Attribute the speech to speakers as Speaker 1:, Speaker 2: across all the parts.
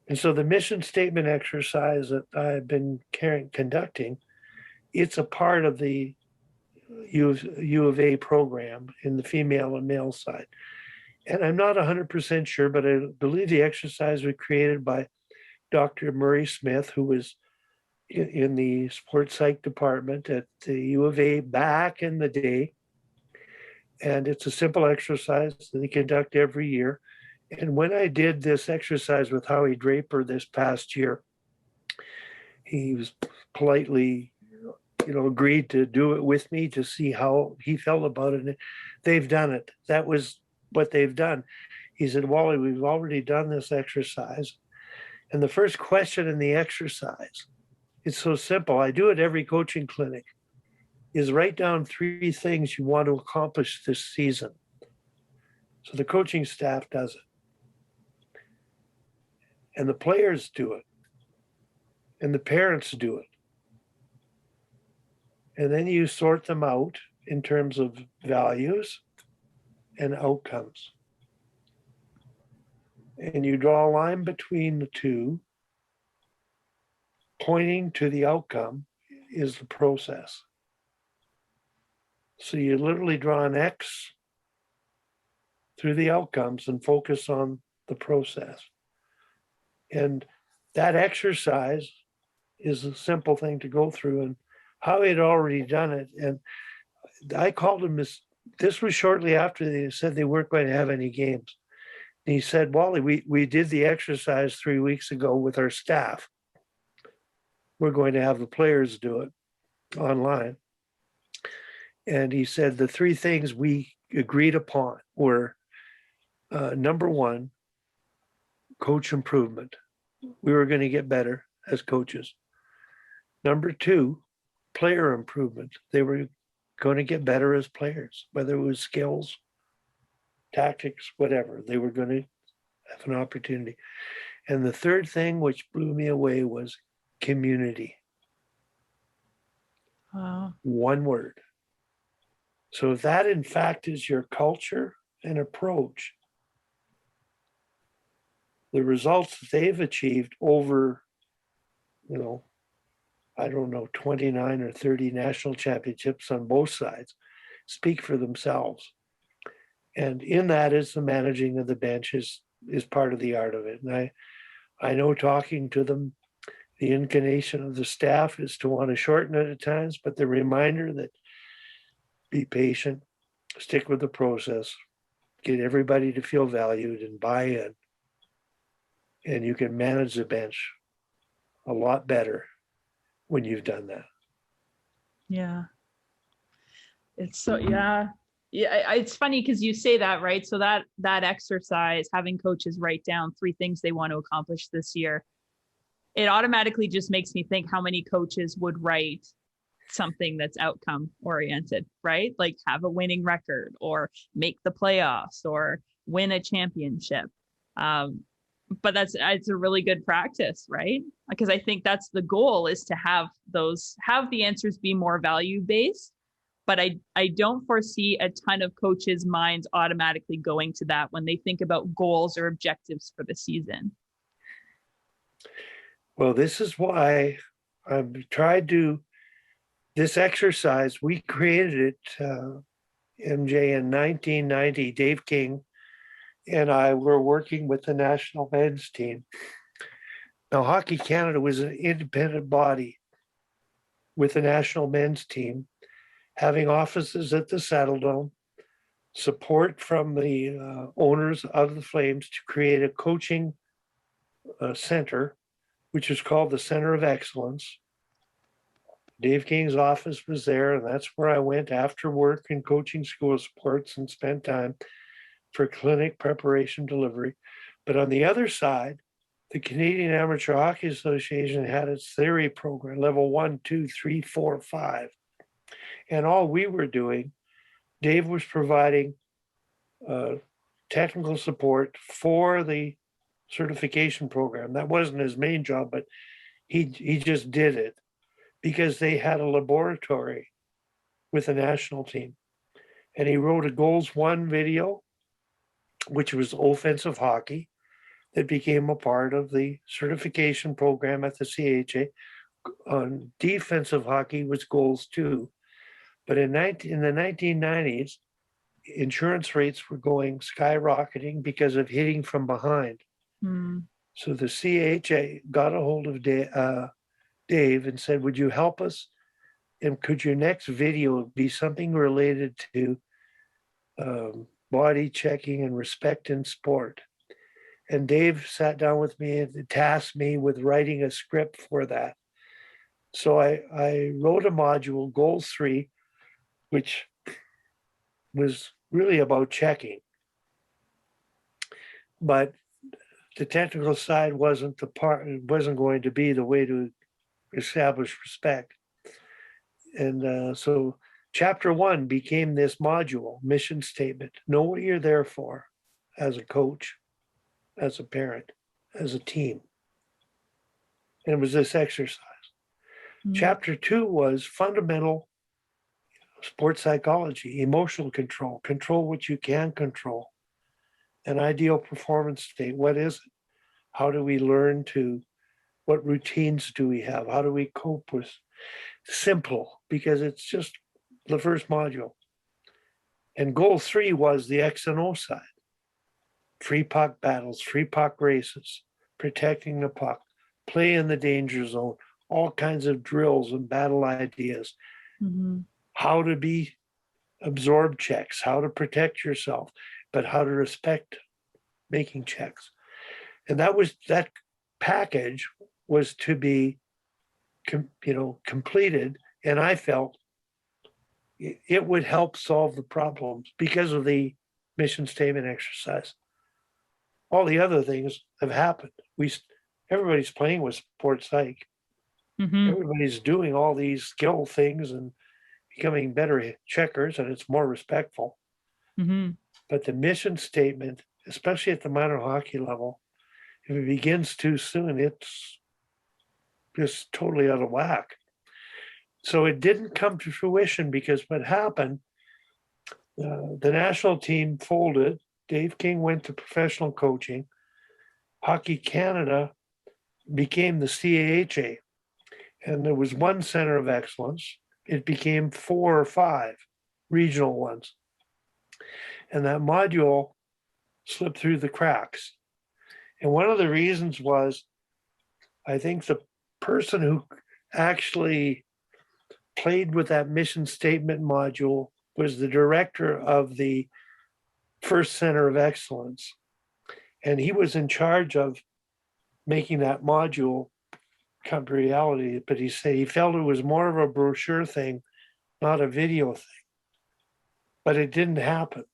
Speaker 1: And so the mission statement exercise that I've been conducting, it's a part of the U of A program in the female and male side. And I'm not 100% sure, but I believe the exercise was created by Dr. Murray Smith, who was in the sports psych department at the U of A back in the day. And it's a simple exercise that they conduct every year. And when I did this exercise with Howie Draper this past year, he was politely, agreed to do it with me to see how he felt about it. And they've done it. That was what they've done. He said, Wally, we've already done this exercise. And the first question in the exercise, it's so simple. I do it every coaching clinic, is write down 3 things you want to accomplish this season. So the coaching staff does it. And the players do it. And the parents do it. And then you sort them out in terms of values and outcomes. And you draw a line between the two, pointing to the outcome is the process. So you literally draw an X through the outcomes and focus on the process. And that exercise is a simple thing to go through. And Howie had already done it. And I called him this was shortly after they said they weren't going to have any games. And he said, Wally, we did the exercise 3 weeks ago with our staff. We're going to have the players do it online. And he said the 3 things we agreed upon were number 1, coach improvement. We were going to get better as coaches. Number 2, player improvement. They were going to get better as players, whether it was skills, tactics, whatever. They were going to have an opportunity. And the third thing, which blew me away, was community.
Speaker 2: Wow.
Speaker 1: One word. So if that, in fact, is your culture and approach, the results that they've achieved over, 29 or 30 national championships on both sides speak for themselves. And in that is the managing of the bench is part of the art of it. And I know talking to them, the inclination of the staff is to want to shorten it at times, but the reminder that be patient, stick with the process, get everybody to feel valued and buy in. And you can manage the bench a lot better when you've done that.
Speaker 2: Yeah. It's so, yeah. Yeah. It's funny because you say that, right? So that exercise, having coaches write down 3 things they want to accomplish this year, it automatically just makes me think how many coaches would write something that's outcome oriented, right? Like have a winning record or make the playoffs or win a championship. But it's a really good practice, right? Because I think that's the goal, is to have the answers be more value based. But I don't foresee a ton of coaches' minds automatically going to that when they think about goals or objectives for the season.
Speaker 1: Well, this is why I've tried to, this exercise, we created it, MJ, in 1990. Dave King and I were working with the national men's team. Now, Hockey Canada was an independent body with the national men's team, having offices at the Saddledome, support from the owners of the Flames to create a coaching center, which is called the Center of Excellence. Dave King's office was there, and that's where I went after work in coaching school sports and spent time for clinic preparation delivery. But on the other side, the Canadian Amateur Hockey Association had its theory program, level 1, 2, 3, 4, 5. And all we were doing, Dave was providing technical support for the certification program. That wasn't his main job, but he just did it because they had a laboratory with the national team. And he wrote a Goals One video, which was offensive hockey. that became a part of the certification program at the CHA. On defensive hockey was goals too. But in the 1990s, insurance rates were going skyrocketing because of hitting from behind.
Speaker 2: Mm.
Speaker 1: So the CHA got a hold of Dave and said, would you help us? And could your next video be something related to body checking and respect in sport? And Dave sat down with me and tasked me with writing a script for that. So I wrote a module, Goals 3, which was really about checking. But the technical side wasn't going to be the way to establish respect. And so chapter 1 became this module, mission statement. Know what you're there for as a coach, as a parent, as a team. And it was this exercise.
Speaker 2: Mm.
Speaker 1: Chapter 2 was fundamental sports psychology, emotional control, control what you can control, an ideal performance state. What is it? How do we learn to, what routines do we have? How do we cope with simple? Because it's just the first module. And goal 3 was the X and O side. Free puck battles, free puck races, protecting the puck, play in the danger zone, all kinds of drills and battle ideas.
Speaker 2: Mm-hmm.
Speaker 1: How to be absorb checks, how to protect yourself, but how to respect making checks. And that package was to be completed. And I felt it would help solve the problems because of the mission statement exercise. All the other things have happened. Everybody's playing with sports psych.
Speaker 2: Mm-hmm.
Speaker 1: Everybody's doing all these skill things and becoming better checkers, and it's more respectful.
Speaker 2: Mm-hmm.
Speaker 1: But the mission statement, especially at the minor hockey level, if it begins too soon, it's just totally out of whack. So it didn't come to fruition because what happened, the national team folded. Dave King went to professional coaching. Hockey Canada became the CAHA, and there was one center of excellence. It became 4 or 5 regional ones. And that module slipped through the cracks. And one of the reasons was, I think the person who actually played with that mission statement module was the director of the first center of excellence. And he was in charge of making that module come to reality. But he said he felt it was more of a brochure thing, not a video thing. But it didn't happen.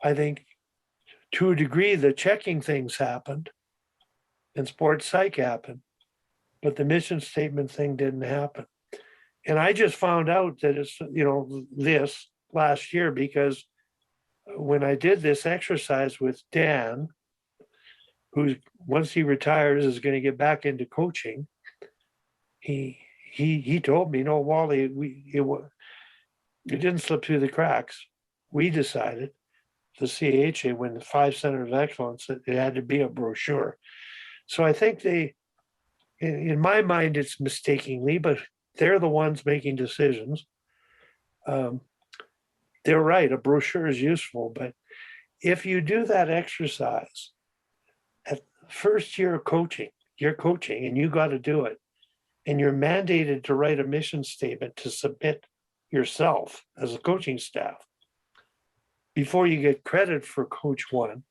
Speaker 1: I think to a degree, the checking things happened and sports psych happened, but the mission statement thing didn't happen. And I just found out that it's, this last year, because when I did this exercise with Dan, who once he retires is going to get back into coaching, he told me, no, Wally, it didn't slip through the cracks. We decided, the CHA, when the 5 centers of excellence, it had to be a brochure. So I think in my mind, it's mistakenly, but they're the ones making decisions. They're right, a brochure is useful, but if you do that exercise at first year of coaching, you're coaching and you got to do it, and you're mandated to write a mission statement to submit yourself as a coaching staff before you get credit for coach 1.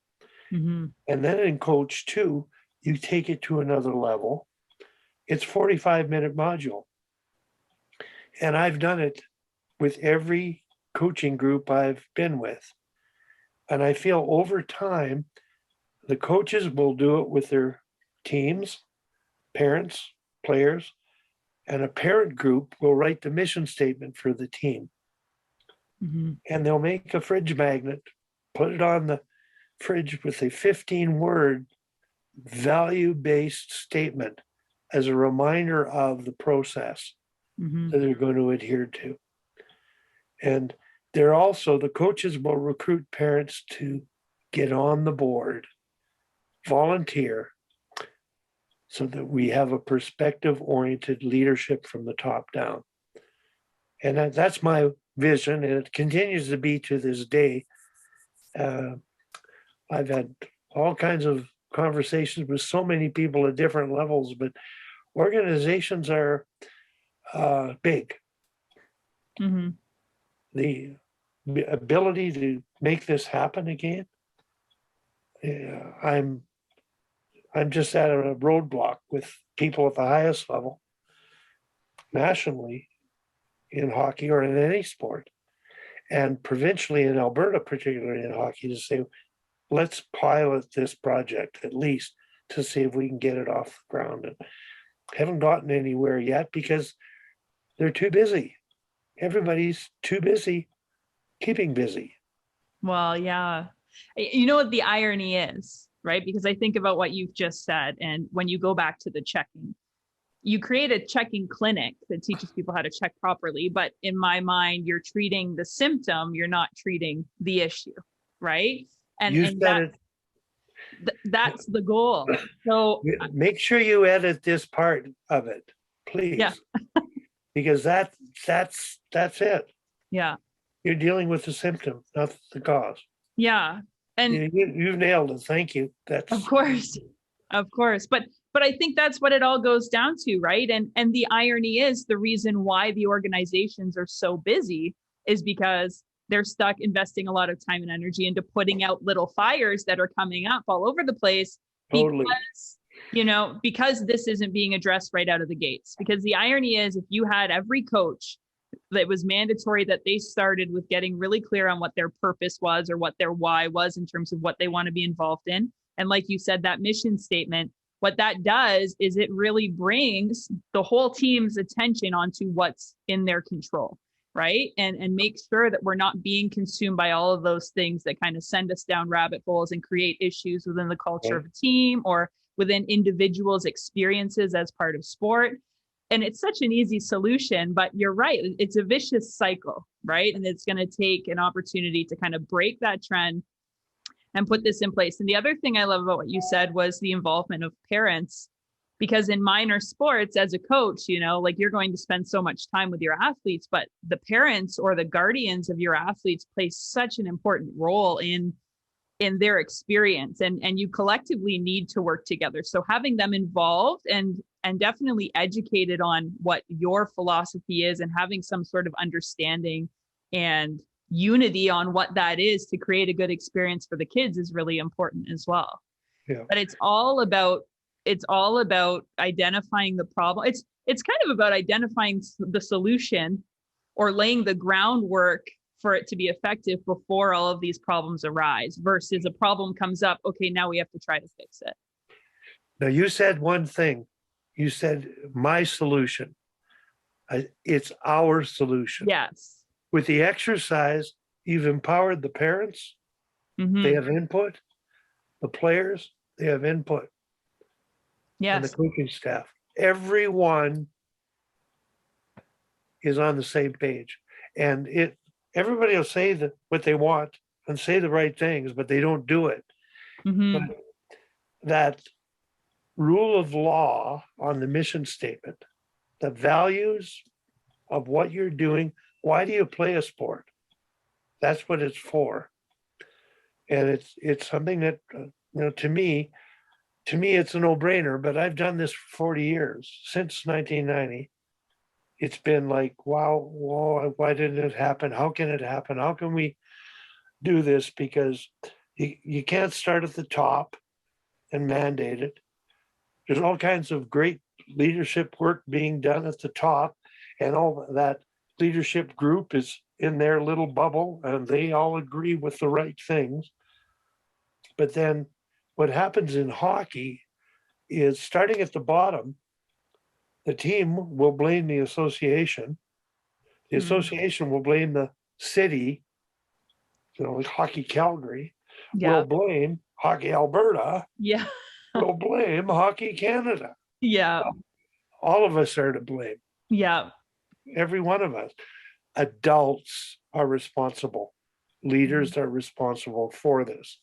Speaker 2: Mm-hmm.
Speaker 1: And then in coach 2, you take it to another level. It's 45-minute module. And I've done it with every coaching group I've been with. And I feel over time, the coaches will do it with their teams, parents, players, and a parent group will write the mission statement for the team.
Speaker 2: Mm-hmm.
Speaker 1: And they'll make a fridge magnet, put it on the fridge with a 15-word value-based statement as a reminder of the process
Speaker 2: Mm-hmm.
Speaker 1: that they're going to adhere to. And they're also, the coaches will recruit parents to get on the board volunteer so that we have a perspective-oriented leadership from the top down. And that's my vision, and it continues to be to this day. I've had all kinds of conversations with so many people at different levels, but organizations are big.
Speaker 2: Mm-hmm.
Speaker 1: The ability to make this happen again, I'm just at a roadblock with people at the highest level nationally in hockey or in any sport, and provincially in Alberta, particularly in hockey, to say, let's pilot this project at least to see if we can get it off the ground. And haven't gotten anywhere yet because they're too busy. Everybody's too busy keeping busy.
Speaker 2: Well, yeah. You know what the irony is, right? Because I think about what you've just said. And when you go back to the checking, you create a checking clinic that teaches people how to check properly. But in my mind, you're treating the symptom, you're not treating the issue, right? And that's the goal. So
Speaker 1: make sure you edit this part of it, please.
Speaker 2: Yeah.
Speaker 1: Because that's it.
Speaker 2: Yeah.
Speaker 1: You're dealing with the symptom, not the cause.
Speaker 2: Yeah. And
Speaker 1: you've nailed it. Thank you. That's
Speaker 2: of course. But I think that's what it all goes down to, right? And the irony is the reason why the organizations are so busy is because they're stuck investing a lot of time and energy into putting out little fires that are coming up all over the place.
Speaker 1: Totally.
Speaker 2: Because this isn't being addressed right out of the gates. Because the irony is, if you had every coach, that was mandatory that they started with getting really clear on what their purpose was or what their why was in terms of what they want to be involved in. And like you said, that mission statement, what that does is it really brings the whole team's attention onto what's in their control, right? And make sure that we're not being consumed by all of those things that kind of send us down rabbit holes and create issues within the culture of a team or within individuals' experiences as part of sport. And it's such an easy solution, but you're right. It's a vicious cycle, right? And it's going to take an opportunity to kind of break that trend and put this in place. And the other thing I love about what you said was the involvement of parents, because in minor sports as a coach, like you're going to spend so much time with your athletes, but the parents or the guardians of your athletes play such an important role in their experience, and you collectively need to work together. So having them involved and definitely educated on what your philosophy is and having some sort of understanding and unity on what that is to create a good experience for the kids is really important as well.
Speaker 1: Yeah.
Speaker 2: But it's all about identifying the problem. It's kind of about identifying the solution or laying the groundwork for it to be effective before all of these problems arise versus a problem comes up. Okay, now we have to try to fix it.
Speaker 1: Now, you said one thing. You said my solution. It's our solution.
Speaker 2: Yes.
Speaker 1: With the exercise, you've empowered the parents.
Speaker 2: Mm-hmm.
Speaker 1: They have input. The players, they have input.
Speaker 2: Yes.
Speaker 1: And the coaching staff. Everyone is on the same page. And everybody will say what they want and say the right things, but they don't do it.
Speaker 2: Mm-hmm.
Speaker 1: But that rule of law on the mission statement, the values of what you're doing, why do you play a sport? That's what it's for. And it's something that, to me, it's a no-brainer, but I've done this for 40 years, since 1990. It's been like, wow, why didn't it happen? How can it happen? How can we do this? Because you can't start at the top and mandate it. There's all kinds of great leadership work being done at the top, and all that leadership group is in their little bubble, and they all agree with the right things. But then what happens in hockey is, starting at the bottom, the team will blame the association. The association will blame the city, Hockey Calgary, will blame Hockey Alberta, will blame Hockey Canada.
Speaker 2: Yeah.
Speaker 1: All of us are to blame.
Speaker 2: Yeah.
Speaker 1: Every one of us. Adults are responsible. Leaders are responsible for this.